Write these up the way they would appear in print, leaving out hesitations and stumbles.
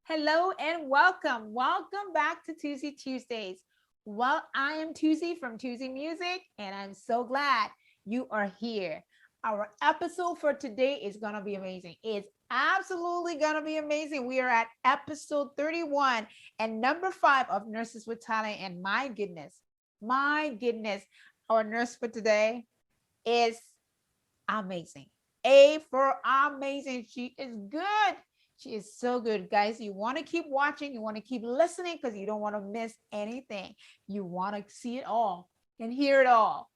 Hello and welcome. Welcome back to Tuzee Tuesdays. Well, I am Tuzee from Tuzeemusic, and I'm so glad you are here. Our episode for today is going to be amazing. It's absolutely going to be amazing. We are at episode 31 and number 5 of Nurses with Talent. And my goodness, our nurse for today is amazing. A for amazing. She is good. She is so good, guys. You want to keep watching. You want to keep listening because you don't want to miss anything. You want to see it all and hear it all.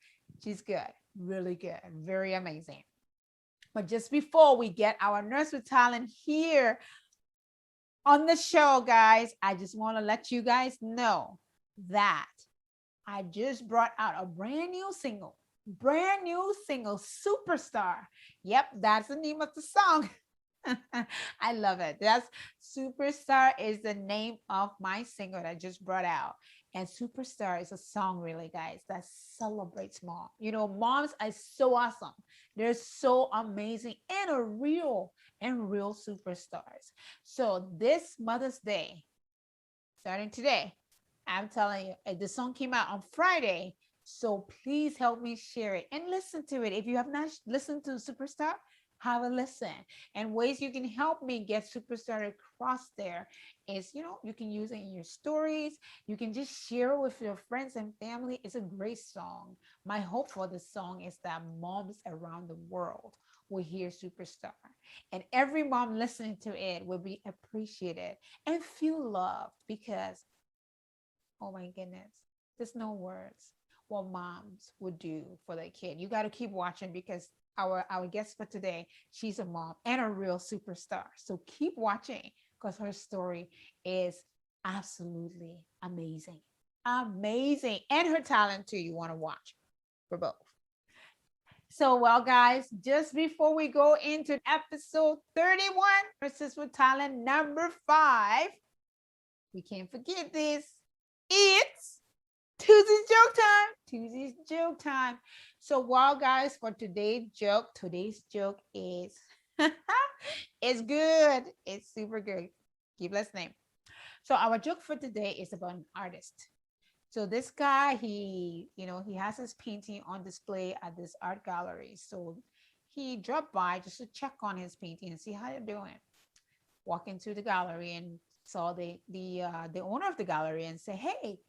She's good, really good, very amazing. But just before we get our nurse with talent here on the show, guys, I just want to let you guys know that I just brought out a brand new single, Superstar. Yep, that's the name of the song. I love it. That's Superstar is the name of my single that I just brought out. And Superstar is a song, really, guys, that celebrates mom. You know, moms are so awesome. They're so amazing and are real superstars. So this Mother's Day, starting today, I'm telling you, the song came out on Friday. So please help me share it and listen to it. If you have not listened to Superstar, have a listen. And ways you can help me get Superstar across there is, you can use it in your stories. You can just share it with your friends and family. It's a great song. My hope for this song is that moms around the world will hear Superstar. And every mom listening to it will be appreciated and feel loved because, oh my goodness, there's no words what moms would do for their kid. You got to keep watching because our guest for today, she's a mom and a real superstar. So keep watching because her story is absolutely amazing. Amazing. And her talent too. You want to watch for both. So, well, guys, just before we go into episode 31, Nurses with Talent number 5, we can't forget this. It's Tuzee's joke time. Tuzee's joke time. So, well, guys, for today's joke is it's good. It's super good. Keep listening. So, our joke for today is about an artist. So this guy, he has his painting on display at this art gallery. So he dropped by just to check on his painting and see how you're doing. Walk into the gallery and saw the owner of the gallery and say, "Hey,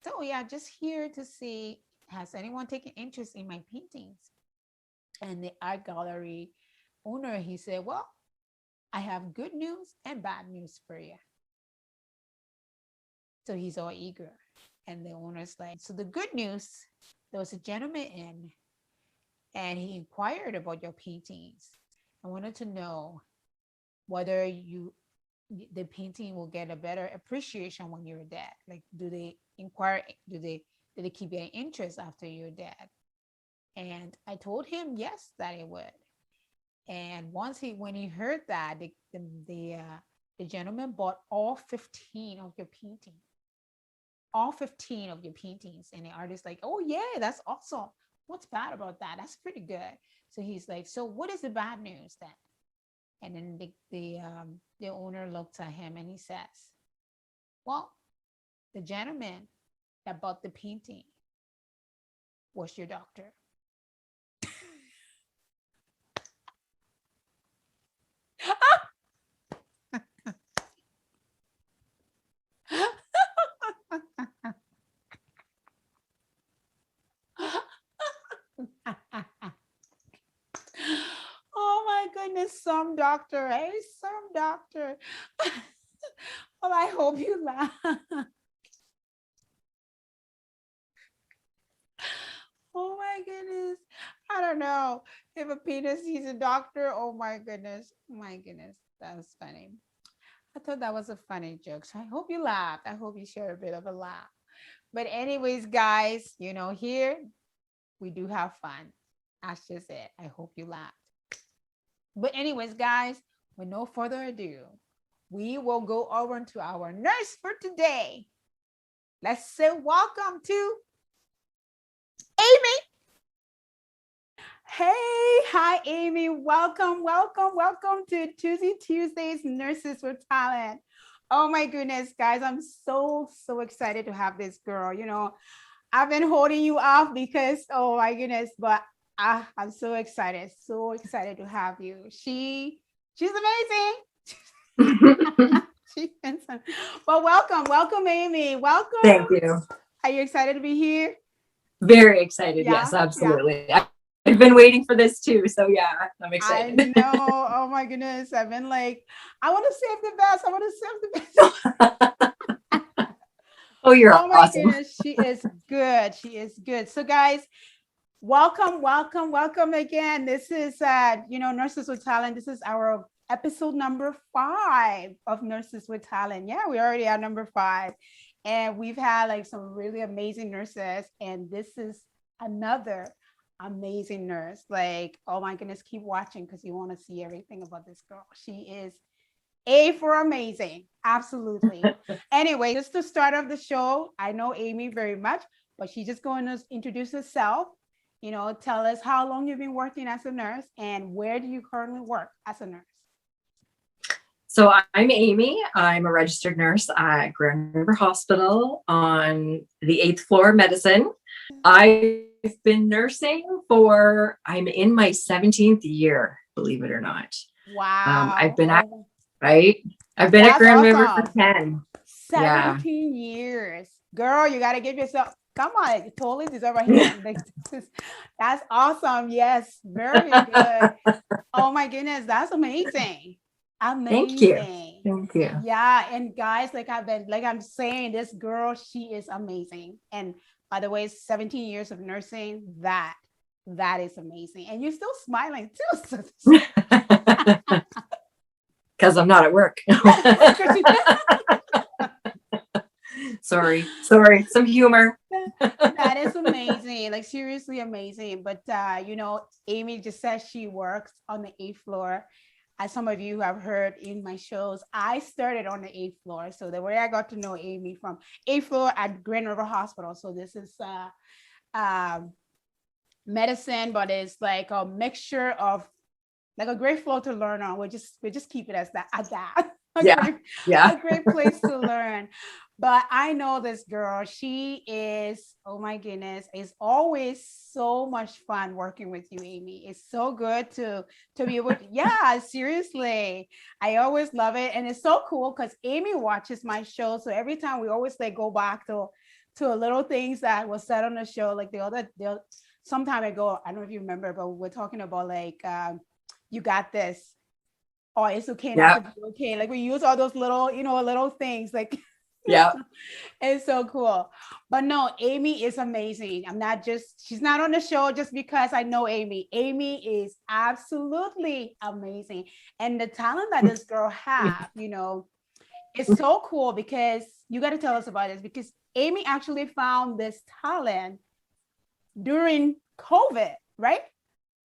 so yeah, just here to see, has anyone taken interest in my paintings?" And the art gallery owner, he said, "Well, I have good news and bad news for you." So he's all eager. And the owner's like, "So the good news, there was a gentleman in and he inquired about your paintings. I wanted to know whether the painting will get a better appreciation when you're dead. Like, do they inquire, do they keep getting interest after you're dead?" And I told him yes, that it would. And when he heard that, the gentleman bought all 15 of your paintings. All 15 of your paintings. And the artist's like, "Oh yeah, that's awesome. What's bad about that? That's pretty good." So he's like, "So what is the bad news then?" And then the owner looks at him and he says, "Well, the gentleman that bought the painting was your doctor." Oh my goodness, some doctor, eh? Some doctor. Well, I hope you laugh. Oh my goodness. I don't know. If a penis sees a doctor, oh my goodness. Oh my goodness. That was funny. I thought that was a funny joke. So I hope you laughed. I hope you share a bit of a laugh. But anyways, guys, here we do have fun. That's just it. I hope you laughed. But anyways, guys, with no further ado, we will go over to our nurse for today. Let's say welcome to Amy. Hi, Amy. Welcome to Tuzee Tuesdays Nurses with Talent. Oh my goodness, guys, I'm so excited to have this girl. I've been holding you off because, oh my goodness, but I'm so excited to have you. She's amazing. She's awesome. Well, welcome, Amy. Welcome. Thank you. Are you excited to be here? Very excited. Yeah, Yes, absolutely. Yeah. I've been waiting for this too. So yeah, I'm excited. I know. Oh my goodness. I've been like, I want to save the best. I want to save the best. Oh, you're Oh my awesome. goodness. She is good. She is good. So guys, welcome again. This is Nurses with Talent. This is our episode number 5 of Nurses with Talent. Yeah, we already are number 5. And we've had like some really amazing nurses. And this is another amazing nurse. Like, oh my goodness, keep watching because you want to see everything about this girl. She is A for amazing. Absolutely. Anyway, just to start off the show, I know Amy very much, but she's just going to introduce herself. Tell us how long you've been working as a nurse and where do you currently work as a nurse? So I'm Amy. I'm a registered nurse at Grand River Hospital on the 8th floor, medicine. I've been nursing I'm in my 17th year, believe it or not. Wow. I've been at Grand River for 10. 17 years. Girl, you got to give yourself, come on, you totally deserve a hand. That's awesome. Yes, very good. Oh my goodness, that's amazing. Amazing. Thank you. Yeah, and guys, I'm saying, this girl, she is amazing. And by the way, 17 years of nursing, that is amazing. And you're still smiling too. Because I'm not at work. Sorry, some humor. That is amazing, like seriously amazing. But Amy just says she works on the 8th floor. As some of you have heard in my shows, I started on the 8th floor. So the way I got to know Amy, from 8th floor at Grand River Hospital. So this is medicine, but it's like a mixture of like a great floor to learn on. We just keep it as that. A great place to learn. But I know this girl, she is, oh my goodness, it's always so much fun working with you, Amy. It's so good to be able to, yeah, seriously. I always love it. And it's so cool because Amy watches my show. So every time we always like go back to little things that was said on the show, like some time ago, I don't know if you remember, but we're talking about like, you got this, or it's okay not to be okay. Like we use all those little things like, yeah. It's so cool. But no, Amy is amazing. She's not on the show just because I know Amy. Amy is absolutely amazing. And the talent that this girl has, it's so cool because you got to tell us about this, because Amy actually found this talent during COVID, right?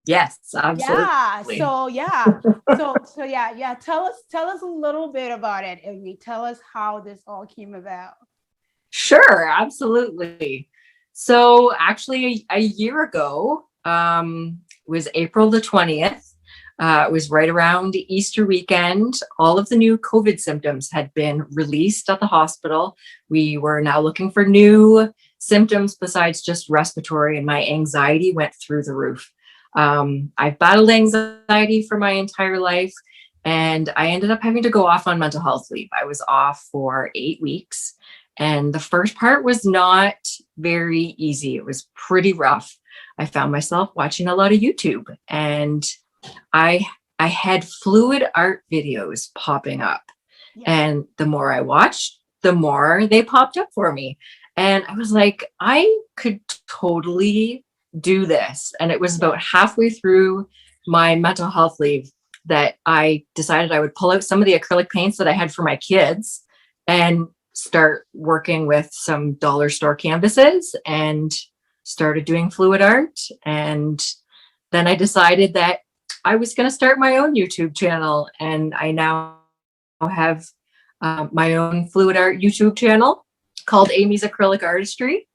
Yes, absolutely. Yeah. Tell us a little bit about it, Amy. Tell us how this all came about. Sure, absolutely. So actually a year ago, it was April the 20th. It was right around Easter weekend. All of the new COVID symptoms had been released at the hospital. We were now looking for new symptoms besides just respiratory, and my anxiety went through the roof. I've battled anxiety for my entire life, and I ended up having to go off on mental health leave. I was off for 8 weeks, and the first part was not very easy. It was pretty rough. I found myself watching a lot of YouTube, and I had fluid art videos popping up. Yeah. And the more I watched, the more they popped up for me. And I was like, I could totally do this. And it was about halfway through my mental health leave that I decided I would pull out some of the acrylic paints that I had for my kids and start working with some dollar store canvases, and started doing fluid art. And then I decided that I was going to start my own YouTube channel, and I now have my own fluid art YouTube channel called Amy's Acrylic Artistry.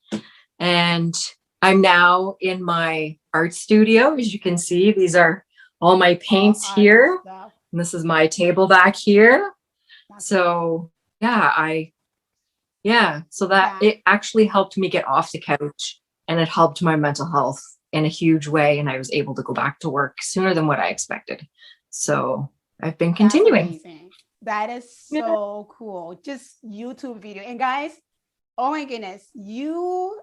And I'm now in my art studio. As you can see, these are all my All paints art here. stuff. And this is my table back here. That's So so that that. it actually helped me get off the couch, and it helped my mental health in a huge way. And I was able to go back to work sooner than what I expected. So I've been That's continuing. amazing. That is Yeah. so cool. Just YouTube video. And guys, oh my goodness, you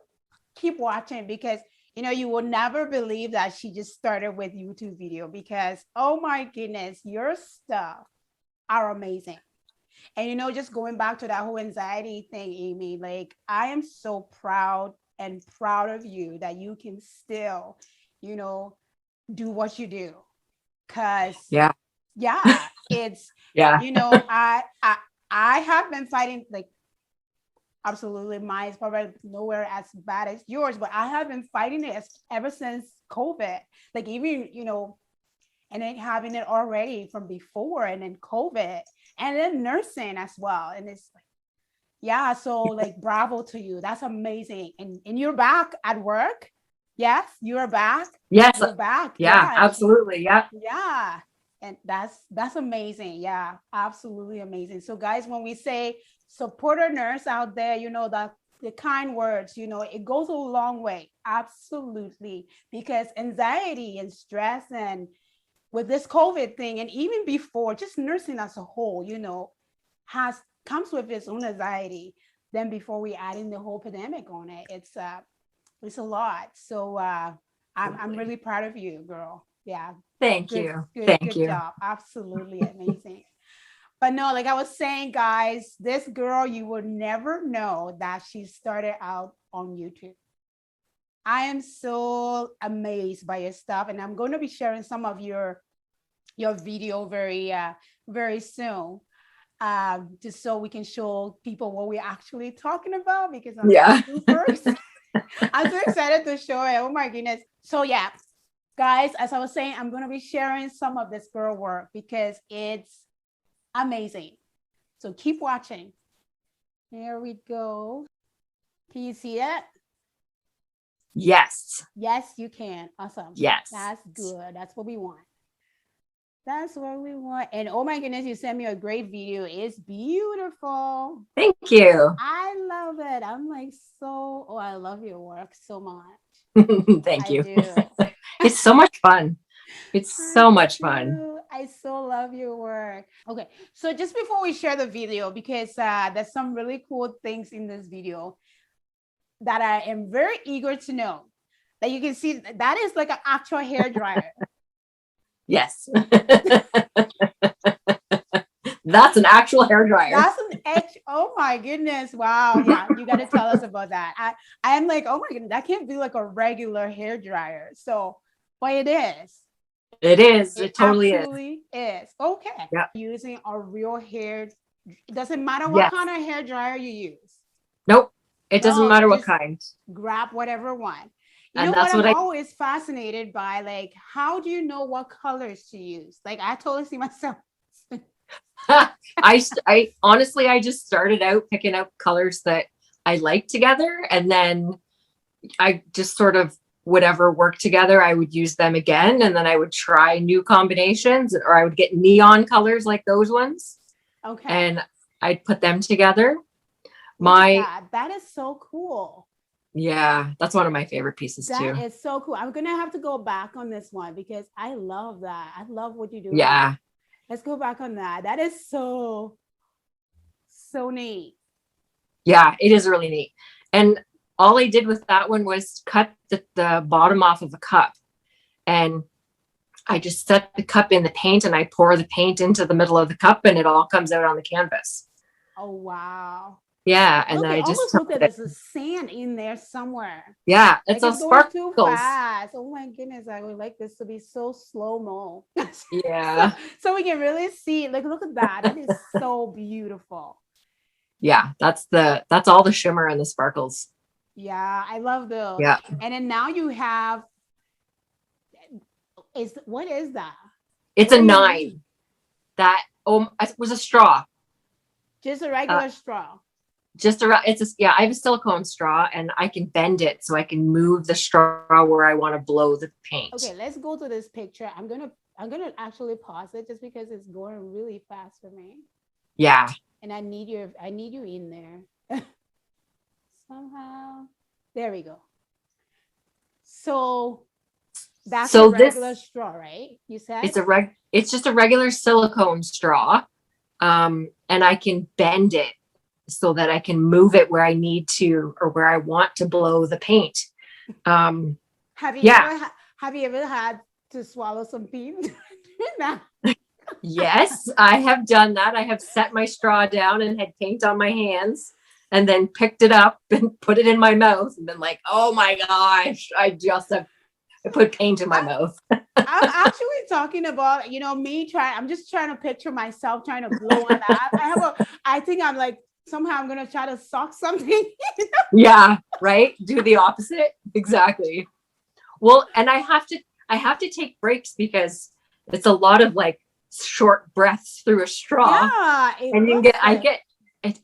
keep watching because you will never believe that she just started with YouTube video because oh my goodness, your stuff are amazing. And just going back to that whole anxiety thing, Amy, like I am so proud of you that you can still, you know, do what you do. Cause Yeah. yeah, it's Yeah. I have been fighting like absolutely mine is probably nowhere as bad as yours, but I have been fighting it ever since COVID. Like even, and then having it already from before and then COVID and then nursing as well. And it's like, yeah, so like bravo to you. That's amazing. And you're back at work. Yes, you're back. Yes. You're back. Yeah, Yeah. absolutely. Yeah. Yeah. And that's amazing. Yeah, absolutely amazing. So guys, when we say support a nurse out there, that the kind words, it goes a long way. Absolutely. Because anxiety and stress and with this COVID thing, and even before, just nursing as a whole, has comes with its own anxiety. Then before we add in the whole pandemic on it, it's a lot. So I'm really proud of you, girl. Yeah, Thank good, you. good, Thank good you. job. Absolutely amazing. But no, like I was saying, guys, this girl, you would never know that she started out on YouTube. I am so amazed by your stuff, and I'm going to be sharing some of your video very soon, just so we can show people what we're actually talking about because Yeah. I'm so excited to show it. Oh my goodness. So yeah, guys, as I was saying, I'm going to be sharing some of this girl work because it's amazing. So keep watching. There we go. Can you see it? Yes. Yes, you can. Awesome. Yes. That's good. That's what we want. That's what we want. And oh my goodness, you sent me a great video. It's beautiful. Thank you. I love it. I'm like I love your work so much. Thank I you. do. It's so much fun. It's I so much fun. do. I so love your work. Okay, so just before we share the video, because there's some really cool things in this video that I am very eager to know. That you can see that is like an actual hair dryer. Yes. That's an actual hair dryer. That's an edge. Oh my goodness. Wow. Yeah, you got to tell us about that. I'm like, oh my goodness, that can't be like a regular hair dryer. So, but it is. It is. It It totally is. absolutely is. Okay. Yeah. Using a real hair. It doesn't matter what Yes. kind of hair dryer you use. Nope. It doesn't No, matter you what just kind. grab whatever one. You And know what that's I'm what I always fascinated by? Like, how do you know what colors to use? Like, I totally see myself. I honestly, I just started out picking out colors that I like together. And then I just sort of whatever worked together, I would use them again. And then I would try new combinations, or I would get neon colors like those ones. Okay. And I'd put them together. That is so cool. Yeah, that's one of my favorite pieces too. That is so cool. I'm gonna have to go back on this one because I love that. I love what you do. Yeah. Let's go back on that. That is so neat. Yeah, it is really neat. And all I did with that one was cut the bottom off of a cup. And I just set the cup in the paint and I pour the paint into the middle of the cup and it all comes out on the canvas. Oh, wow. Yeah. And then I I just looked at there's a sand in there somewhere. Yeah, it's like a it's going too sparkles. fast. Oh my goodness, I would like this to be so slow-mo. Yeah. so we can really see. Like, look at that. That is so beautiful. Yeah, that's all the shimmer and the sparkles. Yeah, I love those. Yeah. And then now you have what is that? It's a 9. That it was a straw. Just a regular straw. just around, I have a silicone straw and I can bend it so I can move the straw where I want to blow the paint. Okay, let's go to this picture. I'm gonna actually pause it just because it's going really fast for me. Yeah. And I need you in there. Somehow. There we go. So that's a So regular this, straw, right? You said? it's just a regular silicone straw. And I can bend it so that I can move it where I need to or where I want to blow the paint. Um, Have you yeah. ever have you ever had to swallow some paint? Nah. Yes, I have done that. I have set my straw down and had paint on my hands and then picked it up and put it in my mouth and been like, oh my gosh, I put paint in my mouth. I'm actually talking about, I'm just trying to picture myself trying to blow on that. I think I'm like, somehow I'm going to try to suck something. Yeah, right. Do the opposite. Exactly. Well, and I have to take breaks because it's a lot of like short breaths through a straw. Yeah, it And looks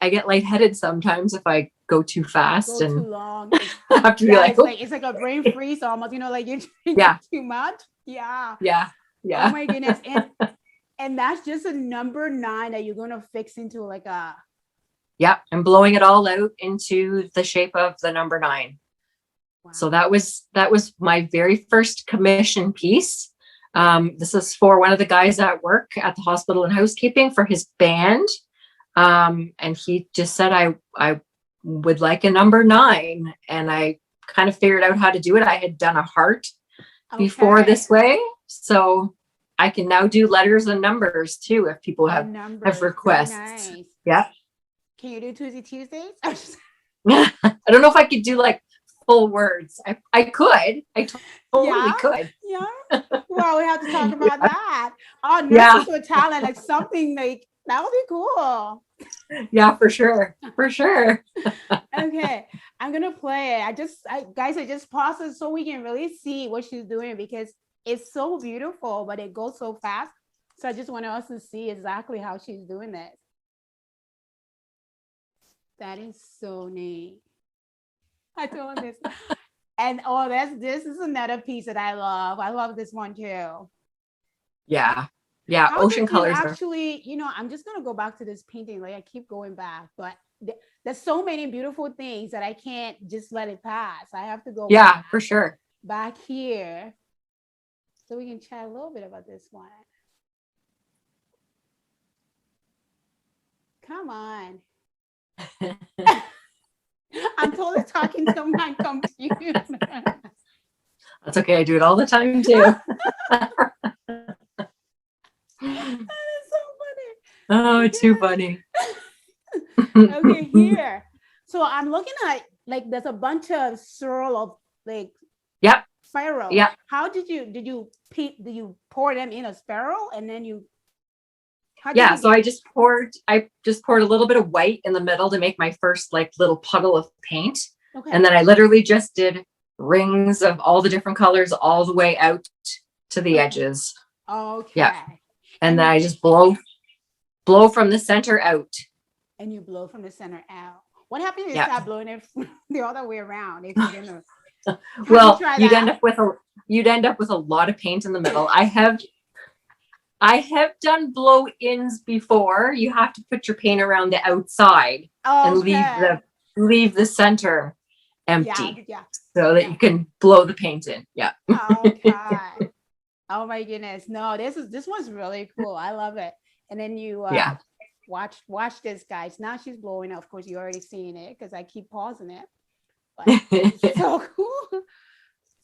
I get lightheaded sometimes if I go too fast go too and long. I have to be like, It's like a brain freeze almost, like you're drinking yeah, too much. Yeah. yeah, Oh yeah. my goodness. And that's just a number 9 that you're going to fix into like a Yeah, I'm blowing it all out into the shape of the number 9. wow. So that was my very first commission piece. This is for one of the guys at work at the hospital and housekeeping for his band. And he just said I would like a number 9, and I kind of figured out how to do it. I had done a heart before this way, so I can now do letters and numbers too if people have requests. Nice. Yeah. Can you do Tuzee Tuesdays? I don't know if I could do like full words. I could. I totally could. Yeah. Well, we have to talk about that. Oh, nurses with talent, like something like that would be cool. Yeah, for sure. For sure. Okay. I'm gonna play it. I just paused it so we can really see what she's doing because it's so beautiful, but it goes so fast. So I just want us to see exactly how she's doing this. That is so neat. I told him this. And this is another piece that I love. I love this one too. Yeah. Yeah. How Ocean did you colors actually, I'm just gonna go back to this painting. Like I keep going back, but there's so many beautiful things that I can't just let it pass. I have to go back, for sure. Back here. So we can chat a little bit about this one. Come on. I'm totally talking to my computer. That's okay. I do it all the time too. That is so funny. Oh, too funny. Okay, here. So I'm looking at like there's a bunch of swirl of like spiral. Yeah. How did you pour them in a spiral and then you so I just poured a little bit of white in the middle to make my first like little puddle of paint. Okay. And then I literally just did rings of all the different colors all the way out to the edges. Okay. Yeah. And then I just blow from the center out. And you blow from the center out. What happens if you start blowing it the other way around? If you didn't well, you'd end up with a lot of paint in the middle. I have done blow-ins before. You have to put your paint around the outside and leave the center empty so that you can blow the paint in. Yeah. Okay. Oh my goodness. No, this one's really cool. I love it. And then you watch this, guys. Now she's blowing up. Of course, you're already seeing it because I keep pausing it. But it's so cool.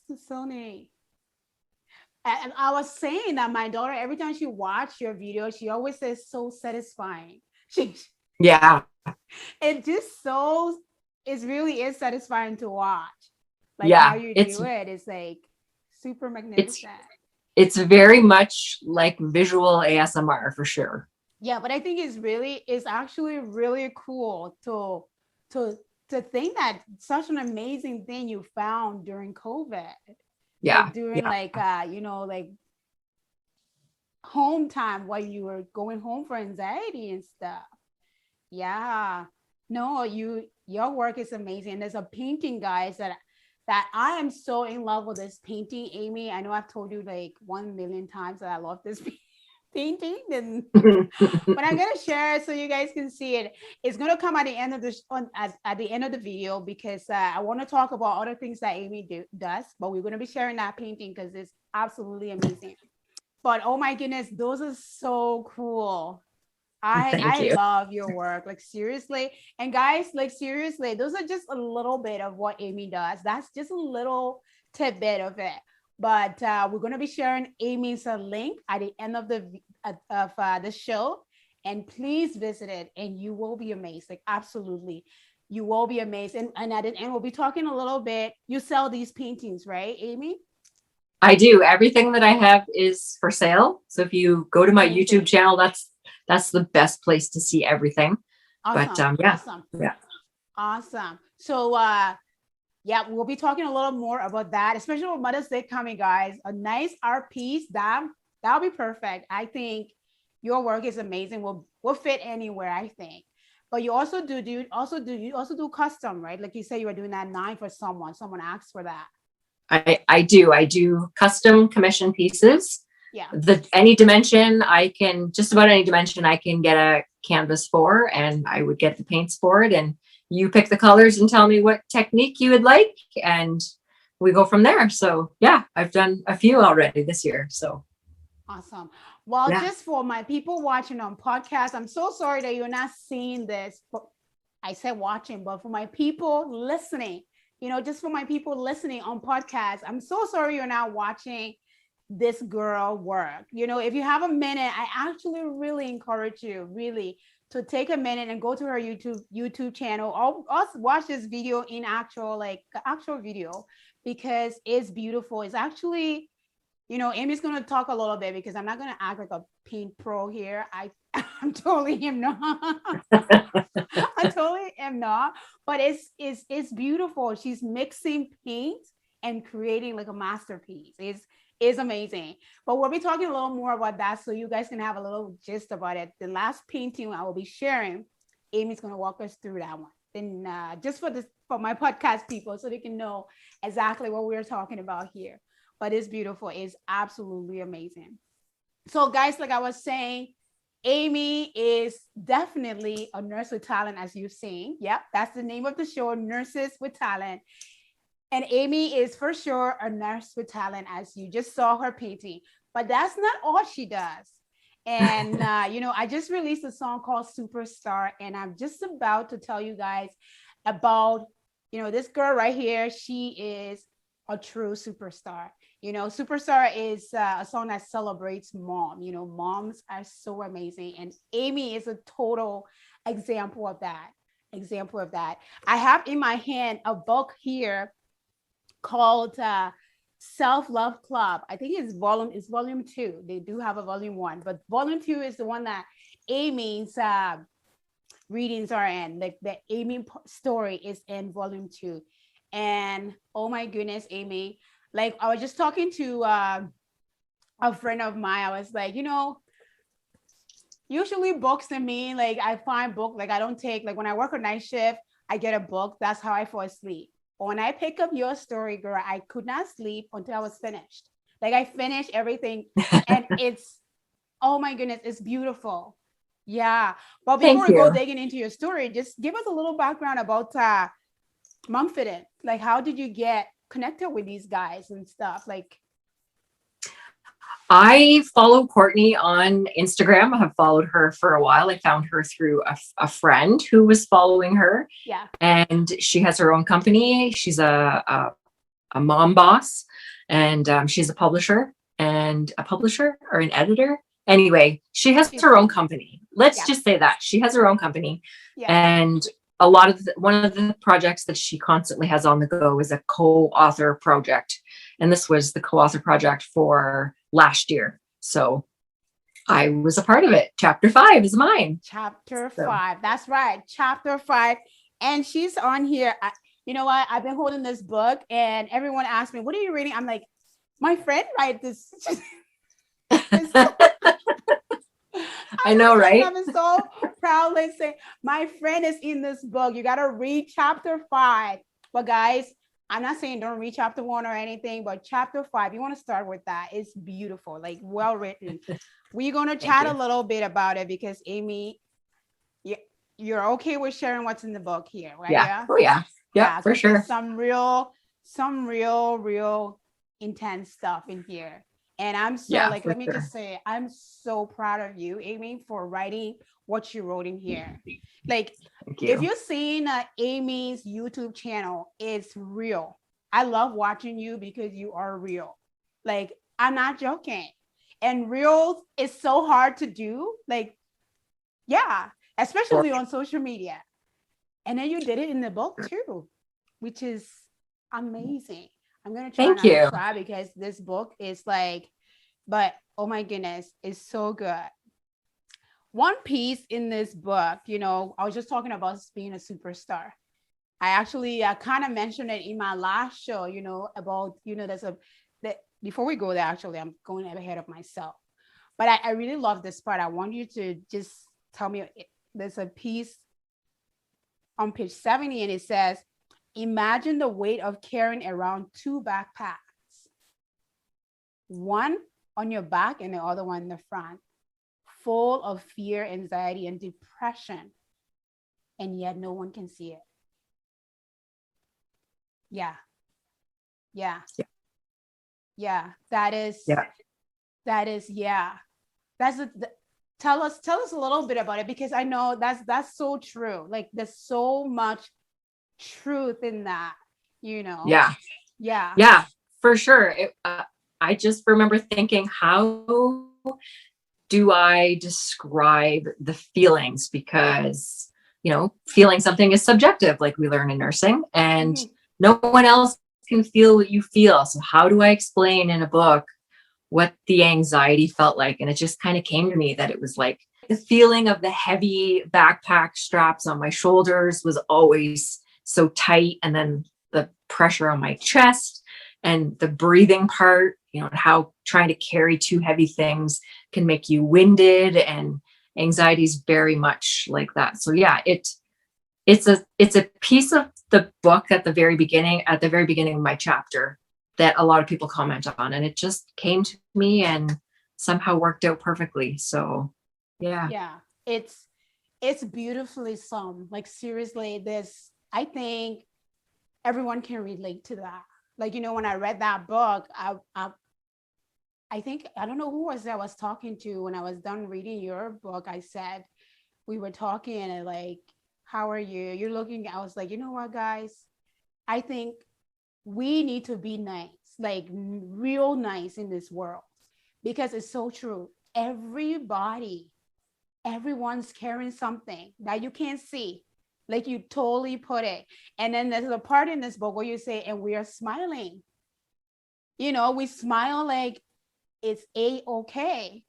It's so neat. And I was saying that my daughter, every time she watches your video, she always says so satisfying. It really is satisfying to watch. Like how you do it is like super magnificent. It's very much like visual ASMR for sure. Yeah, but I think it's actually really cool to think that such an amazing thing you found during COVID. Yeah. Like during like home time while you were going home for anxiety and stuff. Yeah. No, your work is amazing. There's a painting, guys, that I am so in love with this painting, Amy. I know I've told you like 1 million times that I love this painting, and but I'm gonna share it so you guys can see it. It's gonna come at the end of at the end of the video, because I want to talk about other things that Amy does. But we're gonna be sharing that painting because it's absolutely amazing. But oh my goodness, those are so cool. Thank I you. love your work, like seriously. And guys, like seriously, those are just a little bit of what Amy does. That's just a little tidbit of it. But we're gonna be sharing Amy's link at the end of the show, and please visit it, and you will be amazed. Like absolutely, you will be amazed. And at the end, we'll be talking a little bit. You sell these paintings, right, Amy? I do. Everything that I have is for sale. So if you go to my YouTube Amazing. channel, that's the best place to see everything. But Awesome. yeah, Awesome. yeah. Awesome. So yeah, we'll be talking a little more about that, especially with Mother's Day coming, guys. A nice art piece that'll be perfect. I think your work is amazing. Will fit anywhere, I think. But you also do custom, right? Like you said, you were doing that 9 for someone. Someone asked for that. I do custom commission pieces. Yeah. Any dimension I can, just about any dimension I can get a canvas for, and I would get the paints for it, and you pick the colors and tell me what technique you would like, and we go from there. So yeah, I've done a few already this year. So Awesome. Well, yeah. just for my people watching on podcast, I'm so sorry that you're not seeing this. But I said watching, but for my people listening, just for my people listening on podcast, I'm so sorry you're not watching this girl work. If you have a minute, I actually really encourage you really to take a minute and go to her YouTube channel, or watch this video in actual video, because it's beautiful. It's actually, Amy's going to talk a little bit, because I'm not going to act like a paint pro here. I'm totally am not. I totally am not. But it's beautiful. She's mixing paint and creating like a masterpiece. Is amazing. But we'll be talking a little more about that, so you guys can have a little gist about it. The last painting I will be sharing, Amy's going to walk us through that one. Then just for my podcast people, so they can know exactly what we're talking about here. But it's beautiful. It's absolutely amazing. So guys, like I was saying, Amy is definitely a nurse with talent, as you've seen. Yep, that's the name of the show, Nurses with Talent. And Amy is for sure a nurse with talent, as you just saw her painting. But that's not all she does. And, I just released a song called Superstar, and I'm just about to tell you guys about, this girl right here. She is a true superstar. Superstar is a song that celebrates mom. Moms are so amazing. And Amy is a total example of that. I have in my hand a book here called Self-Love Club. I think it's volume 2. They do have a volume 1, but volume 2 is the one that Amy's readings are in. Like the Amy story is in volume 2. And oh my goodness, Amy, like I was just talking to a friend of mine. I was like, usually books to me, like I find book, like I don't take, like when I work a night shift, I get a book. That's how I fall asleep. But when I pick up your story, girl, I could not sleep until I was finished. Like I finished everything, and oh my goodness, it's beautiful. Yeah. But before Thank we go you. digging into your story, just give us a little background about Mumford. Like, how did you get connected with these guys and stuff? Like, I follow Courtney on Instagram. I have followed her for a while. I found her through a friend who was following her. yeah. And she has her own company. She's a mom boss, and she's a publisher or an editor. Anyway, she has her own company. Let's just say that she has her own company. Yeah. And one of the projects that she constantly has on the go is a co-author project. And this was the co-author project for last year. So I was a part of it. Chapter 5 is mine. Chapter 5. That's right. Chapter 5. And she's on here. You know what? I've been holding this book, and everyone asks me, what are you reading? I'm like, my friend write this. I know, right? I'm so out. Listen, my friend is in this book. You got to read chapter 5. But guys, I'm not saying don't read chapter 1 or anything, but chapter 5, you want to start with that. It's beautiful, like well written. We're going to chat a little bit about it because Amy, you're okay with sharing what's in the book here, right? Yeah. Oh yeah. Yeah, for sure. Some real intense stuff in here. And I'm so like, let me just say, I'm so proud of you, Amy, for writing what you wrote in here. Like, if you're seeing Amy's YouTube channel, it's real. I love watching you because you are real. Like, I'm not joking. And real is so hard to do. Like, yeah, especially on social media. And then you did it in the book too, which is amazing. I'm going to try not to cry because this book is like, but oh my goodness, it's so good. One piece in this book, you know, I was just talking about being a superstar. I actually kind of mentioned it in my last show, you know, about, you know, before we go there, actually, I'm going ahead of myself. But I really love this part. I want you to just tell me, there's a piece on page 70 and it says, imagine the weight of carrying around 2 backpacks, one on your back and the other one in the front, full of fear, anxiety, and depression. And yet no one can see it. Yeah. That is, tell us a little bit about it, because I know that's so true. Like, there's so much truth in that, you know. Yeah, for sure. I just remember thinking, how do I describe the feelings? Because, you know, feeling something is subjective, like we learn in nursing, and no one else can feel what you feel. So how do I explain in a book what the anxiety felt like? And it just kind of came to me that it was like the feeling of the heavy backpack straps on my shoulders was always so tight. And then the pressure on my chest and the breathing part, you know, how trying to carry 2 heavy things can make you winded, and anxiety is very much like that. So yeah, it's a piece of the book at the very beginning of my chapter that a lot of people comment on, and it just came to me and somehow worked out perfectly. So yeah, it's beautifully sung. Like, seriously, I think everyone can relate to that. Like, you know, when I read that book, I think, I don't know who was I was talking to when I was done reading your book. I said, we were talking and like, how are you? You're looking, I was like, you know what, guys? I think we need to be nice, like real nice in this world, because it's so true. Everyone's carrying something that you can't see. Like, you totally put it. And then there's a part in this book where you say, and we are smiling. You know, we smile like it's a-okay.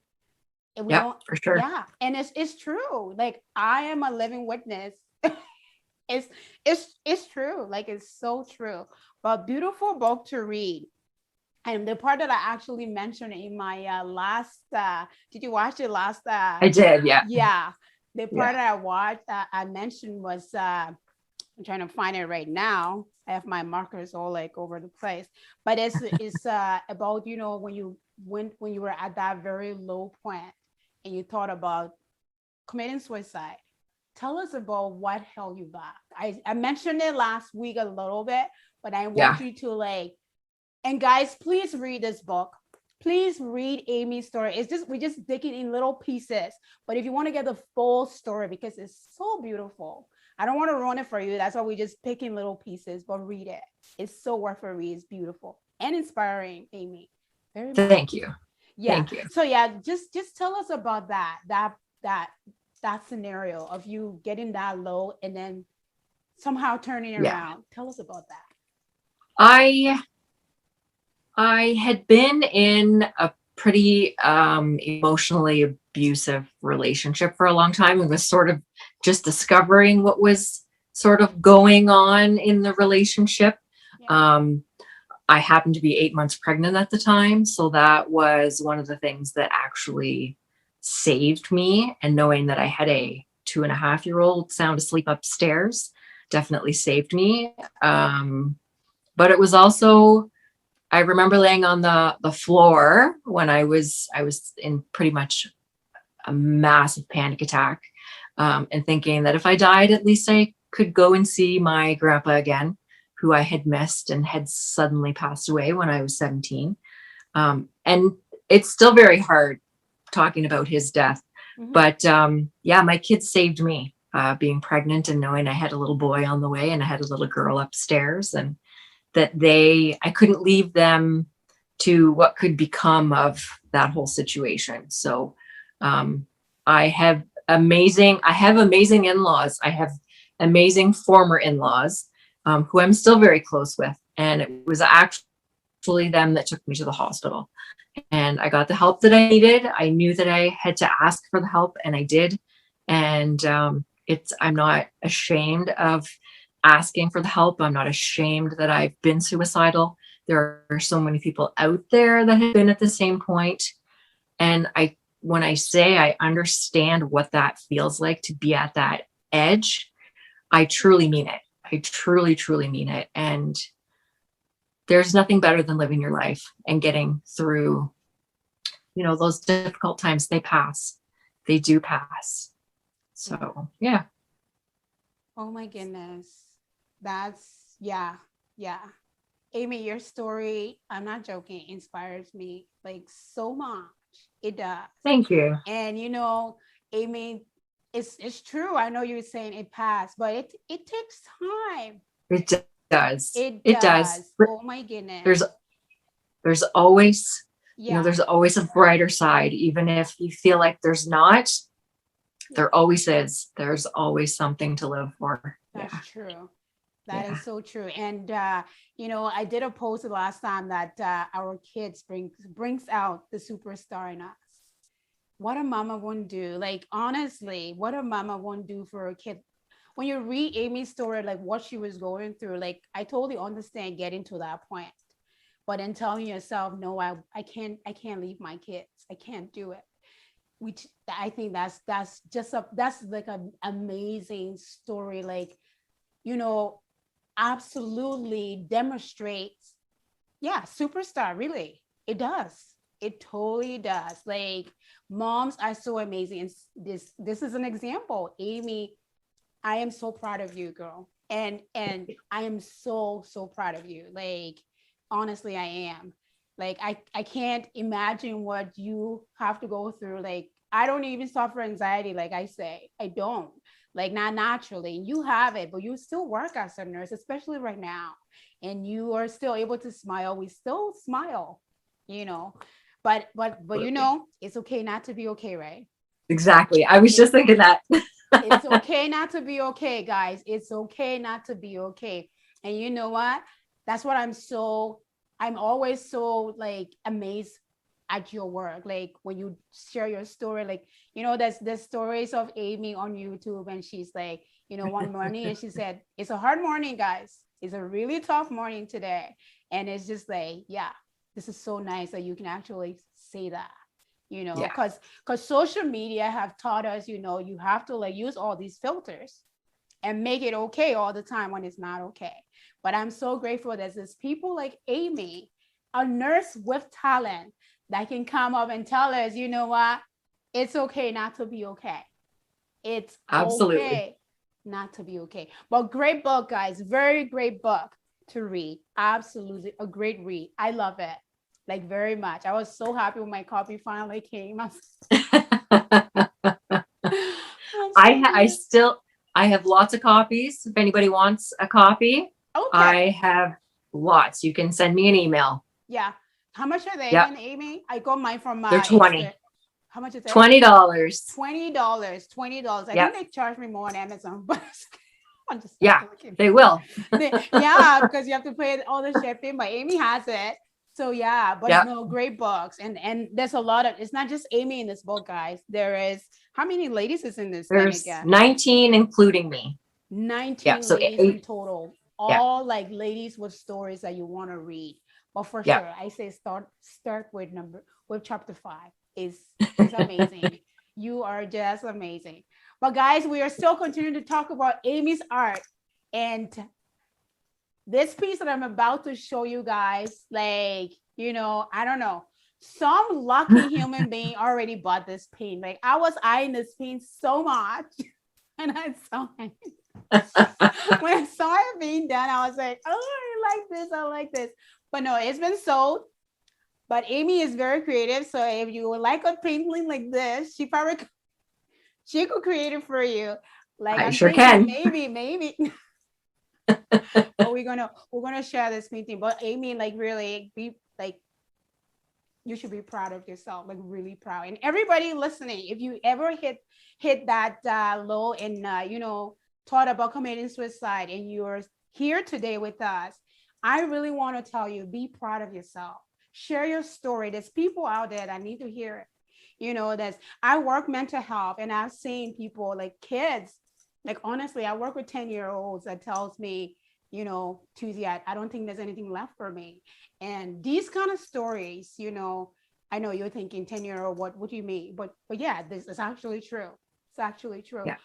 And we don't, for sure. Yeah. And it's true. Like, I am a living witness. It's true. Like, it's so true. But beautiful book to read. And the part that I actually mentioned in my last, did you watch it last? I did, yeah. Yeah. The part that I watched, I mentioned was, I'm trying to find it right now. I have my markers all like over the place. But it's about, you know, when you were at that very low point and you thought about committing suicide. Tell us about what held you back. I mentioned it last week a little bit, but I want you to like, and guys, please read this book. Please read Amy's story. We're just digging in little pieces. But if you want to get the full story, because it's so beautiful, I don't want to ruin it for you. That's why we just picking little pieces, but read it. It's so worth a read. It's beautiful and inspiring, Amy. Very much. Thank you. Yeah. Thank you. So yeah, just tell us about that scenario of you getting that low and then somehow turning around. Tell us about that. I had been in a pretty emotionally abusive relationship for a long time and was sort of just discovering what was sort of going on in the relationship. I happened to be 8 months pregnant at the time. So that was one of the things that actually saved me. And knowing that I had a 2.5-year-old sound asleep upstairs definitely saved me. But it was also, I remember laying on the floor when I was in pretty much a massive panic attack, and thinking that if I died, at least I could go and see my grandpa again, who I had missed and had suddenly passed away when I was 17. And it's still very hard talking about his death. Mhm. But yeah, my kids saved me, being pregnant and knowing I had a little boy on the way and I had a little girl upstairs, and that I couldn't leave them to what could become of that whole situation. So I have amazing in-laws. I have amazing former in-laws, who I'm still very close with. And it was actually them that took me to the hospital. And I got the help that I needed. I knew that I had to ask for the help, and I did. And I'm not ashamed of asking for the help. I'm not ashamed that I've been suicidal. There are so many people out there that have been at the same point. And when I say I understand what that feels like to be at that edge, I truly mean it. I truly, truly mean it. And there's nothing better than living your life and getting through, those difficult times. They pass. They do pass. So, yeah. Oh my goodness. That's, yeah, yeah. Amy, your story, I'm not joking, inspires me like so much. It does. Thank you. And Amy, it's true. I know you were saying it passed, but it takes time. It does. It It does. does. Oh my goodness. There's always, Yeah. there's always a brighter side, even if you feel like there's not. There always is. There's always something to live for. That's true. That is so true. And I did a post the last time that our kids brings out the superstar in us. What a mama won't do. Like, honestly, what a mama won't do for a kid. When you read Amy's story, like what she was going through, like I totally understand getting to that point. But then telling yourself, no, I can't leave my kids. I can't do it. Which I think that's like an amazing story. Like, absolutely demonstrates, yeah, superstar, really. It does. It totally does. Like, moms are so amazing. And this is an example. Amy, I am so proud of you, girl. And I am so proud of you. Like, honestly, I am. Like, I can't imagine what you have to go through. Like, I don't even suffer anxiety, like I say. I don't. Like, not naturally. You have it, but you still work as a nurse, especially right now. And you are still able to smile. We still smile, you know. But it's okay not to be okay, right? Exactly. I was just thinking that. It's okay not to be okay, guys. It's okay not to be okay. And you know what? That's what I'm always so like amazed at your work. Like when you share your story, like, there's stories of Amy on YouTube, and she's like, one morning, and she said, it's a hard morning, guys. It's a really tough morning today. And it's just like, yeah, this is so nice that you can actually say that, because social media have taught us, you have to like use all these filters and make it okay all the time when it's not okay. But I'm so grateful that there's people like Amy, a nurse with talent, that can come up and tell us, you know what, it's okay not to be okay. It's Absolutely. Okay not to be okay. But great book, guys. Very great book to read. Absolutely a great read. I love it. Like, very much. I was so happy when my copy finally came. I have lots of copies. If anybody wants a copy, Okay. I have lots. You can send me an email. Yeah. How much are they again, Amy? I got mine from they're 20. How much is it? $20. $20. I think they charge me more on Amazon, but I'm just they will. Yeah, because you have to pay all the shipping, but Amy has it. So yeah, but no, great books. And there's a lot of, it's not just Amy in this book, guys. There is, how many ladies is in this There's thing again? 19, including me. 19 ladies in total. All like ladies with stories that you want to read. But for sure, I say start with chapter 5. Is amazing. You are just amazing. But guys, we are still continuing to talk about Amy's art. And this piece that I'm about to show you guys, like, I don't know. Some lucky human being already bought this paint. Like, I was eyeing this paint so much. And I saw it. When I saw it being done, I was like, oh, I like this. I like this. But no, it's been sold. But Amy is very creative. So if you would like a painting like this, she could create it for you. Like, I I'm sure thinking can. maybe. But we're gonna share this painting. But Amy, like, really be like, you should be proud of yourself, like really proud. And everybody listening, if you ever hit that low and thought about committing suicide and you're here today with us, I really want to tell you, be proud of yourself. Share your story. There's people out there that need to hear it. I work mental health, and I've seen people, like kids, like, honestly, I work with 10-year-olds that tells me, Tuesday, I don't think there's anything left for me. And these kind of stories, I know you're thinking 10-year-old, what do you mean? But yeah, this is actually true. It's actually true. Yeah.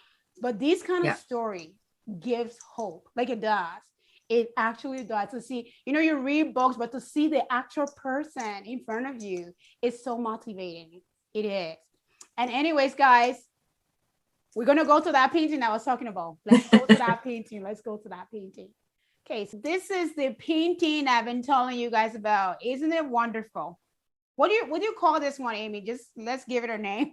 But these kind of Yeah. story gives hope, like it does. It actually does. To see, you read books, but to see the actual person in front of you is so motivating. It is. And anyways, guys, we're going to go to that painting I was talking about. Let's go to that painting. Let's go to that painting. Okay, so this is the painting I've been telling you guys about. Isn't it wonderful? What do you call this one, Amy? Just let's give it a name.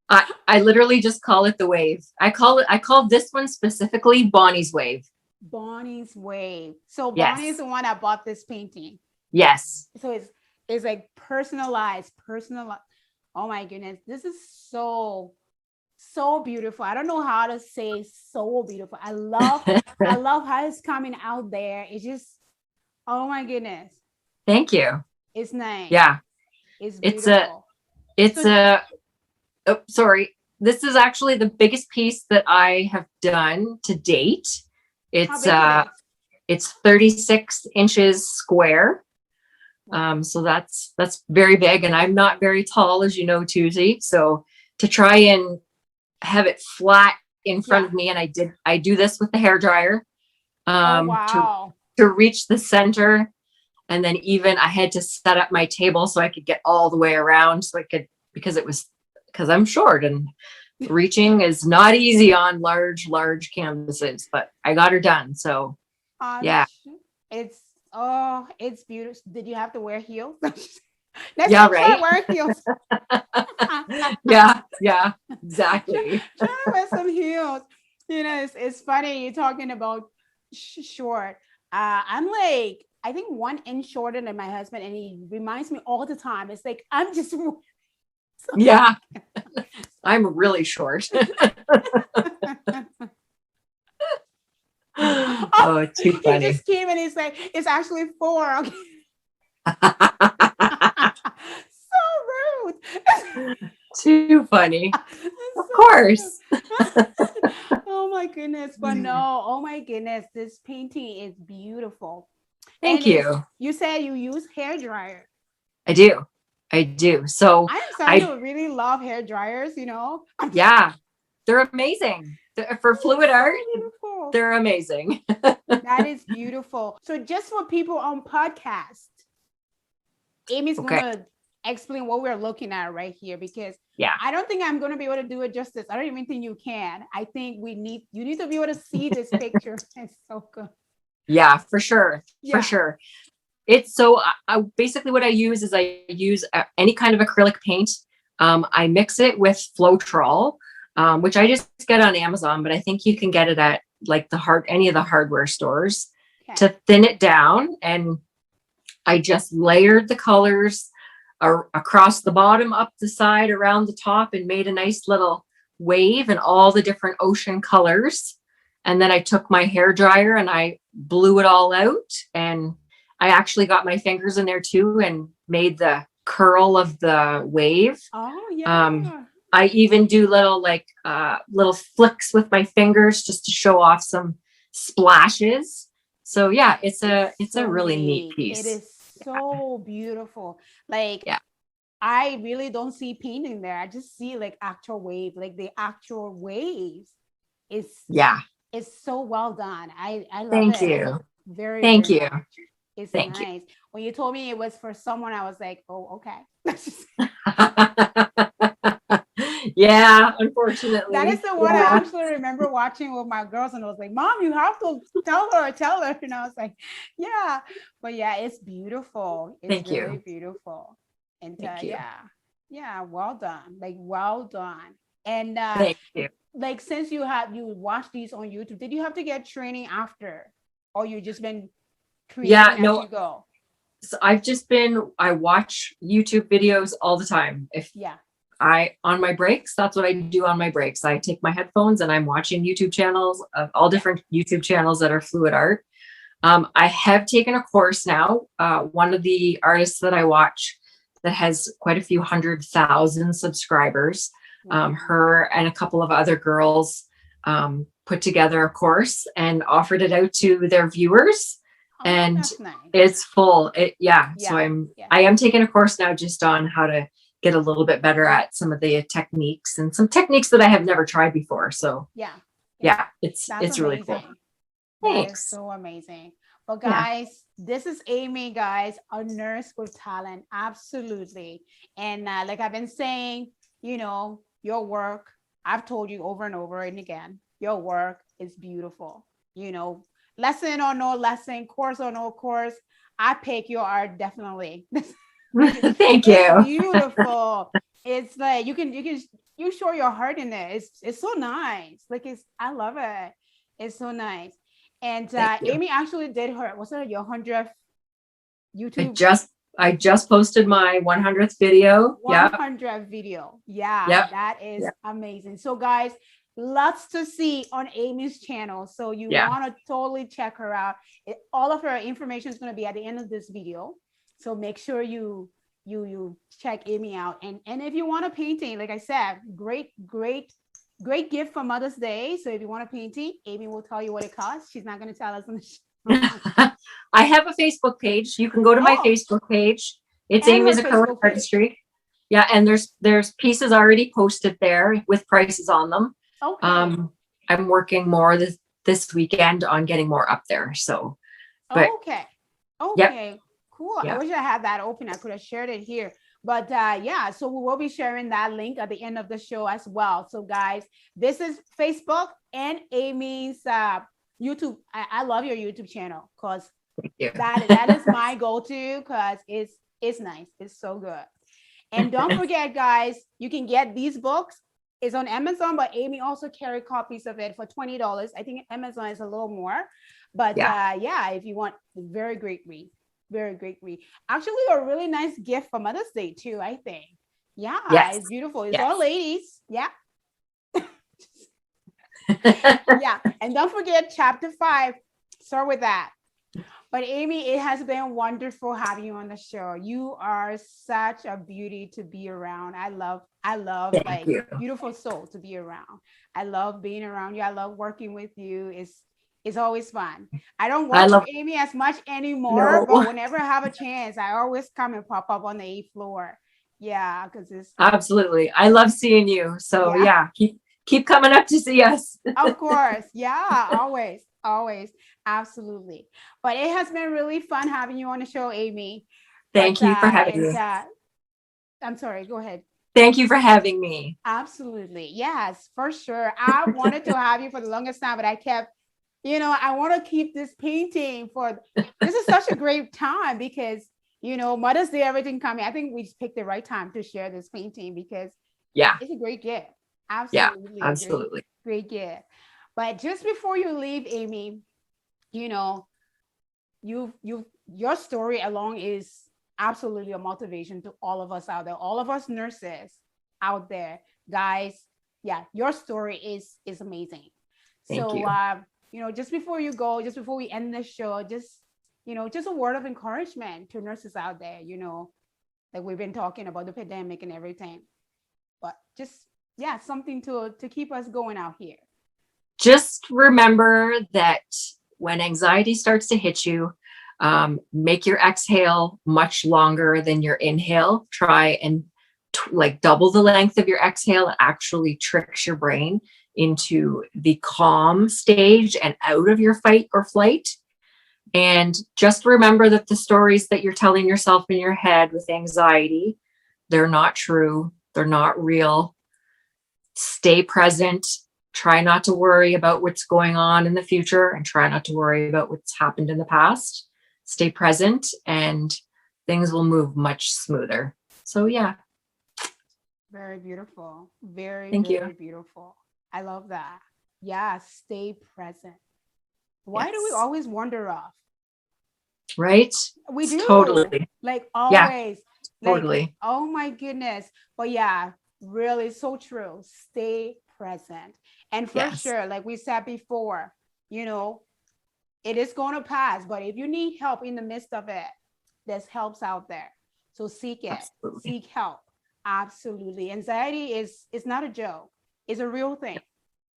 I literally just call it the wave. I call this one specifically Bonnie's wave. Bonnie's wave. So Yes. Bonnie is the one that bought this painting. Yes. So it's like personalized. Oh my goodness. This is so beautiful. I don't know how to say so beautiful. I love how it's coming out there. It's just, oh my goodness. Thank you. It's nice. Yeah. It's beautiful. Sorry. This is actually the biggest piece that I have done to date. It's 36 inches square. So that's very big, and I'm not very tall, as you know, Tuzee. So to try and have it flat in front of me, and I do this with the hair dryer to reach the center. And then even I had to set up my table so I could get all the way around, so I could, because I'm short and reaching is not easy on large canvases, but I got her done. So yeah. It's beautiful. Did you have to wear heels? Yeah, right. Wear heels. yeah, exactly. Try to wear some heels. It's funny you're talking about short. I'm like, I think 1 inch shorter than my husband, and he reminds me all the time. It's like, I'm just yeah. I'm really short. Oh, it's too funny. He just came and he's like, it's actually 4. Okay. So rude. Too funny. Of course. Oh my goodness. But no, oh my goodness. This painting is beautiful. Thank you. You said you use hair dryer. I do. So I'm starting to really love hair dryers, Yeah, they're amazing. For fluid art, beautiful. They're amazing. That is beautiful. So just for people on podcast, Amy's going to explain what we're looking at right here, because I don't think I'm going to be able to do it justice. I don't even think you can. I think you need to be able to see this picture. It's so good. Yeah, for sure. Yeah. For sure. It's so basically what I use is any kind of acrylic paint. I mix it with Floetrol, which I just get on Amazon, but I think you can get it at like any of the hardware stores to thin it down. And I just layered the colors across the bottom, up the side, around the top, and made a nice little wave in all the different ocean colors. And then I took my hair dryer and I blew it all out, and I actually got my fingers in there too and made the curl of the wave. Oh yeah. I even do little flicks with my fingers just to show off some splashes. So yeah, it's a really neat piece. It is so beautiful. Like, I really don't see painting there. I just see like actual wave, like the actual waves is Yeah. is so well done. I love Thank it you. very, Thank very you. much. It's Thank you. nice. When you told me it was for someone, I was like, oh, okay. Yeah, That is unfortunately. the one I Yeah. actually remember watching with my girls, and I was like, Mom, you have to tell her. And I was like, yeah, but yeah, it's beautiful. It's Thank really you. beautiful. And Thank you. yeah, yeah, well done. Like, well done. And Thank you. like, since you watch these on YouTube, did you have to get training after, or you just been Yeah, creating as no, you go? so I watch YouTube videos all the time. If Yeah. on my breaks, that's what I do on my breaks. I take my headphones and I'm watching YouTube channels of all Yeah. different YouTube channels that are fluid art. I have taken a course now. One of the artists that I watch that has quite a few 100,000 subscribers, Wow. her and a couple of other girls put together a course and offered it out to their viewers. Oh, And that's nice. it's full. Yeah. So Yeah. Yeah. I am taking a course now just on how to get a little bit better at some of the techniques and some techniques that I have never tried before. So Yeah. Yeah. yeah, That's it's really cool. amazing. That is Thanks. so amazing. But Yeah. guys, this is Amy, guys, a nurse with talent. Absolutely. And like I've been saying, your work, I've told you over and over and again, your work is beautiful. Lesson or no lesson, course or no course, I pick your art definitely. Thank It's you. beautiful. It's like you show your heart in it. It's so nice. Like I love it. It's so nice. And Thank you. Amy actually did was it your 100th I YouTube just I just posted my 100th video. Yeah. 100th video? Yeah, Yep. that is Yeah. amazing. So guys, lots to see on Amy's channel. So you Yeah. want to totally check her out. All of her information is going to be at the end of this video. So make sure you check Amy out. And if you want a painting, like I said, great gift for Mother's Day. So if you want a painting, Amy will tell you what it costs. She's not going to tell us on the show. I have a Facebook page. You can go to my Oh, Facebook page. It's and her Amy's Acrylic Facebook page. Artistry. Yeah, and there's pieces already posted there with prices on them. Okay. I'm working more this weekend on getting more up there. So, but Okay. yep, Okay. Cool. I yeah, wish I had that open. I could have shared it here. But yeah, so we will be sharing that link at the end of the show as well. So guys, this is Facebook and Amy's YouTube. I love your YouTube channel because thank you. that is my go-to because it's nice. It's so good. And don't forget, guys, you can get these books. It's on Amazon, but Amy also carry copies of it for $20. I think Amazon is a little more. But yeah, if you want, very great read. Very great read. Actually, a really nice gift for Mother's Day, too, I think. Yeah, Yes. it's beautiful. It's Yes. all ladies. Yeah. Yeah. And don't forget chapter 5. Start with that. But Amy, it has been wonderful having you on the show. You are such a beauty to be around. I love Thank like you. beautiful soul to be around. I love being around you. I love working with you. It's always fun. I don't work with Amy as much anymore, but whenever I have a chance, I always come and pop up on the 8th floor. Yeah, because it's Absolutely. I love seeing you. So yeah, keep coming up to see us. Of course. Yeah, always. Always. Absolutely. But it has been really fun having you on the show, Amy. Thank you for having me. I'm sorry, go ahead. Thank you for having me. Absolutely. Yes, for sure. I wanted to have you for the longest time, but I kept, I want to keep this painting this is such a great time because, Mother's Day, everything coming. I think we just picked the right time to share this painting because it's a great gift. Absolutely. Yeah, absolutely. Great gift. But just before you leave, Amy, your story alone is absolutely a motivation to all of us out there, all of us nurses out there, guys. Yeah, your story is amazing. Thank you. Just before you go, just before we end the show, just a word of encouragement to nurses out there. Like we've been talking about the pandemic and everything, but just something to keep us going out here. Just remember that when anxiety starts to hit you, Make your exhale much longer than your inhale. Try and like double the length of your exhale. It actually tricks your brain into the calm stage and out of your fight or flight. And just remember that the stories that you're telling yourself in your head with anxiety, they're not true. They're not real. Stay present. Try not to worry about what's going on in the future, and try not to worry about what's happened in the past. Stay present and things will move much smoother. So yeah. Very beautiful. Very, Thank very you. beautiful. I love that. Yeah, stay present. Why do we Yes. always wander off? Right? We do, Totally. like Yeah, always. Like, totally. oh my goodness. But yeah, really so true. Stay present. And for Yes. sure, like we said before, you know, it is going to pass. But if you need help in the midst of it, there's helps out there. So seek it, Absolutely. seek help. Absolutely. Anxiety is not a joke. It's a real thing.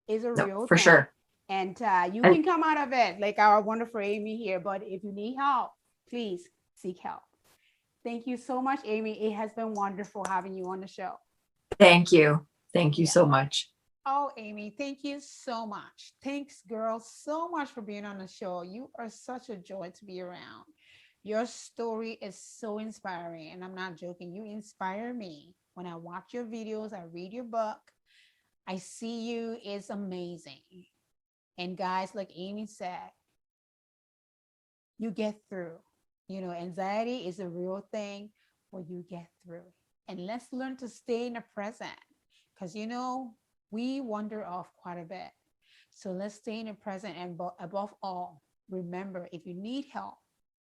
It's a No, real for thing. sure. And you And can come out of it like our wonderful Amy here. But if you need help, please seek help. Thank you so much, Amy. It has been wonderful having you on the show. thank you. Thank you Yeah. so much. Oh, Amy, thank you so much. Thanks, girl, so much for being on the show. You are such a joy to be around. Your story is so inspiring, and I'm not joking. You inspire me. When I watch your videos, I read your book, I see you. It's amazing. And guys, like Amy said, you get through. You know, anxiety is a real thing, but you get through. And let's learn to stay in the present because, you know, we wander off quite a bit. So let's stay in the present. And above all, remember if you need help,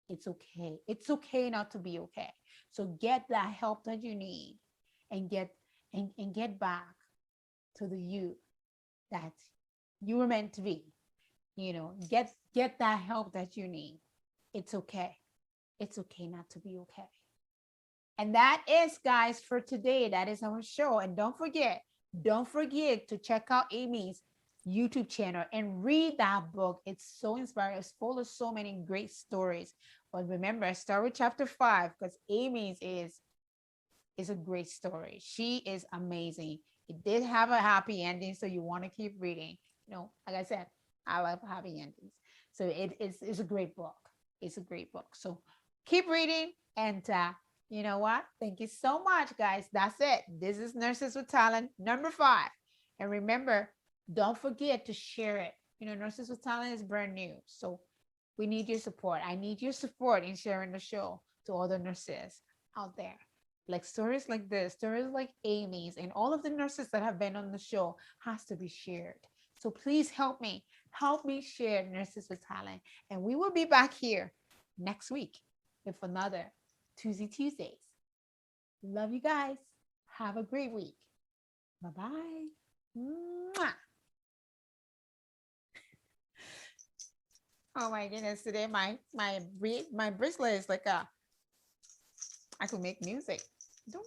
it's okay. It's okay not to be okay. So get that help that you need and get back to the you that you were meant to be. You know, get that help that you need. It's okay. It's okay not to be okay. And that is, guys, for today. That is our show. And don't forget to check out Amy's YouTube channel and read that book. It's so inspiring. It's full of so many great stories. But remember, start with chapter 5 because Amy's is a great story. She is amazing. It did have a happy ending, so you want to keep reading. You know, like I said, I love happy endings. So it's a great book. It's a great book. So keep reading. And you know what? Thank you so much, guys. That's it. This is Nurses with Talent number 5. And remember, don't forget to share it. You know, Nurses with Talent is brand new. So we need your support. I need your support in sharing the show to other nurses out there. Like stories like this, stories like Amy's, and all of the nurses that have been on the show has to be shared. So please help me. Help me share Nurses with Talent. And we will be back here next week with another Tuzee Tuesdays. Love you guys. Have a great week. Bye-bye. Oh my goodness, today my bracelet is like I could make music. Don't.